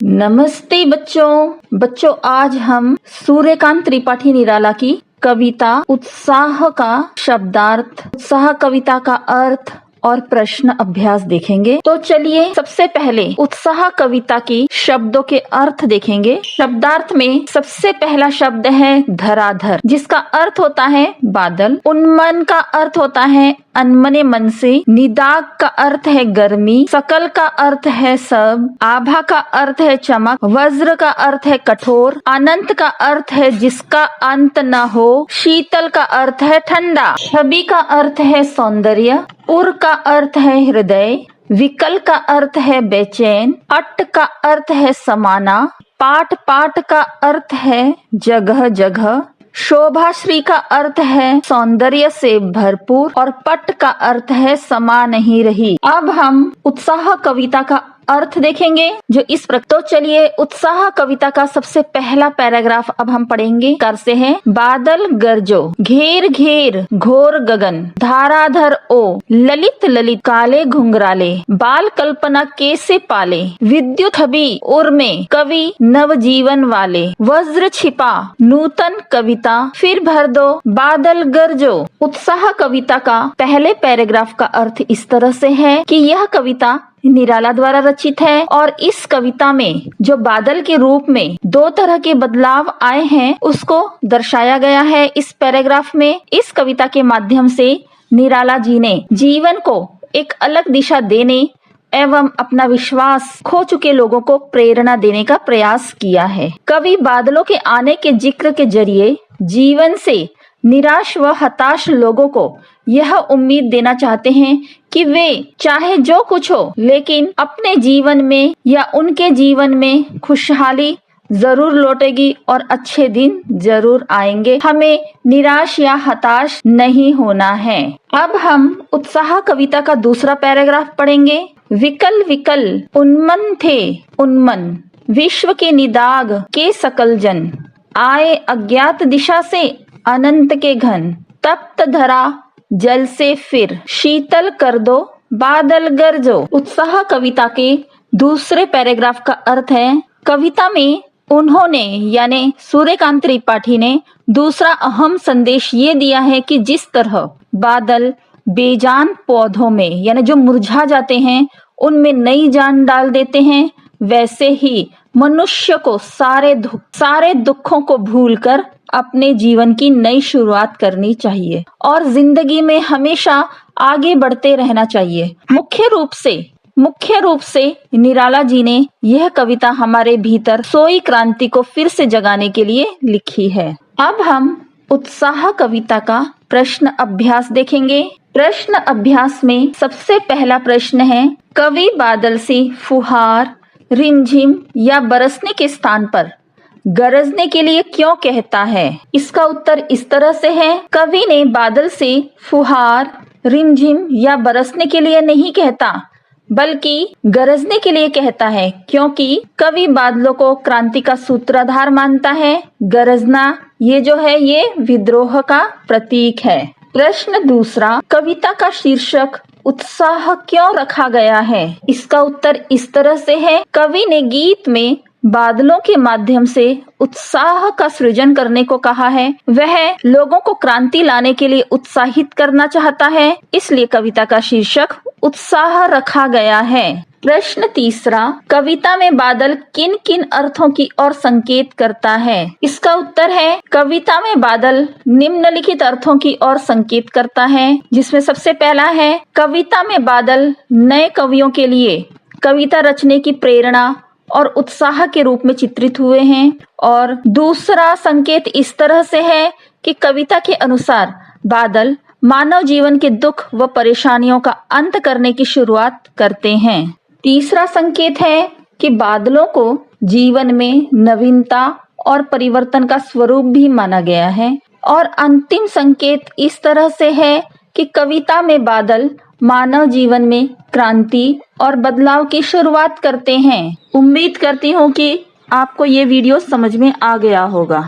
नमस्ते बच्चों आज हम सूर्यकांत त्रिपाठी निराला की कविता उत्साह का शब्दार्थ, उत्साह कविता का अर्थ और प्रश्न अभ्यास देखेंगे। तो चलिए सबसे पहले उत्साह कविता की शब्दों के अर्थ देखेंगे। शब्दार्थ में सबसे पहला शब्द है धराधर, जिसका अर्थ होता है बादल। उन्मन का अर्थ होता है अनमने मन से। निदाग का अर्थ है गर्मी। सकल का अर्थ है सब। आभा का अर्थ है चमक। वज्र का अर्थ है कठोर। अनंत का अर्थ है जिसका अंत न हो। शीतल का अर्थ है ठंडा। छवि का अर्थ है सौंदर्य। उर का अर्थ है हृदय। विकल का अर्थ है बेचैन। अट का अर्थ है समाना। पाट का अर्थ है जगह जगह। शोभाश्री का अर्थ है सौंदर्य से भरपूर और पट का अर्थ है समा नहीं रही। अब हम उत्साह कविता का अर्थ देखेंगे जो इस प्रकार। तो चलिए उत्साह कविता का सबसे पहला पैराग्राफ अब हम पढ़ेंगे। कर से है बादल गरजो, घेर घेर घोर गगन, धाराधर ओ ललित ललित काले घुंघराले, बाल कल्पना कैसे पाले, विद्युत हबी उर में कवि नव जीवन वाले, वज्र छिपा नूतन कविता फिर भर दो बादल गरजो। उत्साह कविता का पहले पैराग्राफ का अर्थ इस तरह से है कि यह कविता निराला द्वारा रचित है और इस कविता में जो बादल के रूप में दो तरह के बदलाव आए हैं उसको दर्शाया गया है इस पैराग्राफ में। इस कविता के माध्यम से निराला जी ने जीवन को एक अलग दिशा देने एवं अपना विश्वास खो चुके लोगों को प्रेरणा देने का प्रयास किया है। कवि बादलों के आने के जिक्र के जरिए जीवन से निराश व हताश लोगों को यह उम्मीद देना चाहते हैं कि वे चाहे जो कुछ हो लेकिन अपने जीवन में या उनके जीवन में खुशहाली जरूर लौटेगी और अच्छे दिन जरूर आएंगे। हमें निराश या हताश नहीं होना है। अब हम उत्साह कविता का दूसरा पैराग्राफ पढ़ेंगे। विकल विकल उन्मन थे उन्मन, विश्व के निदाग के सकल जन, आए अज्ञात दिशा से अनंत के घन, तप्त धरा जल से फिर, शीतल कर दो बादल गरजो। उत्साह कविता के दूसरे पैराग्राफ का अर्थ है कविता में उन्होंने यानी सूर्यकांत त्रिपाठी ने दूसरा अहम संदेश ये दिया है कि जिस तरह बादल बेजान पौधों में यानी जो मुरझा जाते हैं उनमें नई जान डाल देते हैं, वैसे ही मनुष्य को सारे दुखों को भूलकर अपने जीवन की नई शुरुआत करनी चाहिए और जिंदगी में हमेशा आगे बढ़ते रहना चाहिए। मुख्य रूप से निराला जी ने यह कविता हमारे भीतर सोई क्रांति को फिर से जगाने के लिए लिखी है। अब हम उत्साह कविता का प्रश्न अभ्यास देखेंगे। प्रश्न अभ्यास में सबसे पहला प्रश्न है कवि बादल से फुहार, रिमझिम या बरसने के स्थान पर गरजने के लिए क्यों कहता है? इसका उत्तर इस तरह से है कवि ने बादल से फुहार, रिमझिम या बरसने के लिए नहीं कहता बल्कि गरजने के लिए कहता है, क्योंकि कवि बादलों को क्रांति का सूत्रधार मानता है। गरजना ये जो है ये विद्रोह का प्रतीक है। प्रश्न दूसरा, कविता का शीर्षक उत्साह क्यों रखा गया है? इसका उत्तर इस तरह से है कवि ने गीत में बादलों के माध्यम से उत्साह का सृजन करने को कहा है। वह लोगों को क्रांति लाने के लिए उत्साहित करना चाहता है, इसलिए कविता का शीर्षक उत्साह रखा गया है। प्रश्न तीसरा, कविता में बादल किन किन अर्थों की ओर संकेत करता है? इसका उत्तर है कविता में बादल निम्नलिखित अर्थों की ओर संकेत करता है, जिसमें सबसे पहला है कविता में बादल नए कवियों के लिए कविता रचने की प्रेरणा और उत्साह के रूप में चित्रित हुए हैं। और दूसरा संकेत इस तरह से है कि कविता के अनुसार बादल मानव जीवन के दुख व परेशानियों का अंत करने की शुरुआत करते हैं। तीसरा संकेत है कि बादलों को जीवन में नवीनता और परिवर्तन का स्वरूप भी माना गया है। और अंतिम संकेत इस तरह से है कि कविता में बादल मानव जीवन में क्रांति और बदलाव की शुरुआत करते हैं। उम्मीद करती हूँ कि आपको ये वीडियो समझ में आ गया होगा।